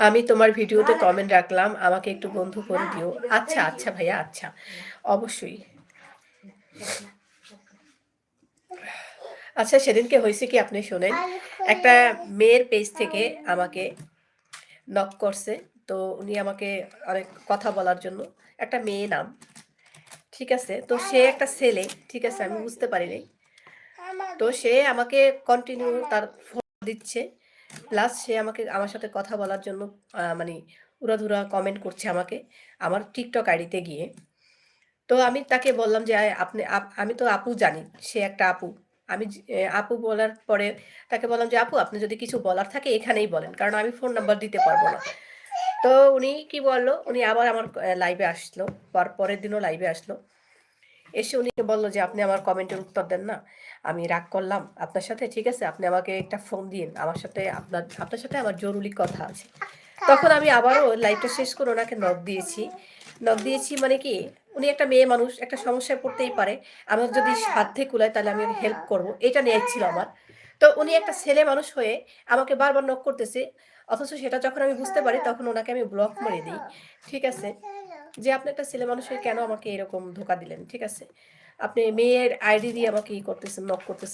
আমি তোমার ভিডিওতে কমেন্ট রাখলাম, আমাকে একটু বন্ধু করে দিও। আচ্ছা আচ্ছা ভাইয়া, আচ্ছা, অবশ্যই। আচ্ছা, সেদিনকে হয়েছে কি আপনি শোনেন, একটা মেয়ের পেজ থেকে আমাকে নক করছে। তো উনি আমাকে অনেক কথা বলার জন্য, একটা মেয়ে নাম, ঠিক আছে। তো সে একটা ছেলে, ঠিক আছে, আমি বুঝতে পারি নাই। তো সে আমাকে কন্টিনিউ তার ফোন দিচ্ছে, প্লাস সে আমাকে আমার সাথে কথা বলার জন্য মানে উড়াধুরা কমেন্ট করছে আমাকে আমার টিকটক আইডিতে গিয়ে। তো আমি তাকে বললাম যে আপনি আমি তো আপু জানি, সে একটা আপু। আমি আপু বলার পরে তাকে বললাম যে আপু, আপনি যদি কিছু বলার থাকে এখানেই বলেন, কারণ আমি ফোন নাম্বার দিতে পারবো না। তো উনি কি বললো, উনি আবার আমার লাইভে আসলো, পরের দিনও লাইভে আসলো। এসে উনি বলল যে আপনি আমার কমেন্টের উত্তর দেন না, আমি রাগ করলাম আপনার সাথে, ঠিক আছে, আপনি আমাকে একটা ফোন দিন, আমার সাথে আপনার সাথে আমার জরুরি কথা আছে। তখন আমি আবারও লাইভটা শেষ করে ওনাকে নক দিয়েছি। নক দিয়েছি মানে কি, উনি একটা মেয়ে মানুষ, একটা সমস্যায় পড়তেই পারে, আমার যদি সাধ্যে কুলায় তাহলে আমি হেল্প করব, এটা নিয়ে ছিল আমার। তো উনি একটা ছেলে মানুষ হয়ে আমাকে বারবার নক করতেছে, অথচ সেটা যখন আমি বুঝতে পারি তখন ওনাকে আমি ব্লক মেরে দিই, ঠিক আছে, যে আপনি একটা ছেলে মানুষ হয়ে কেন আমাকে এরকম ধোকা দিলেন, ঠিক আছে, আপনি মেয়ের আইডি দিয়ে আমাকে ই করতেছেন, নক করতেছেন।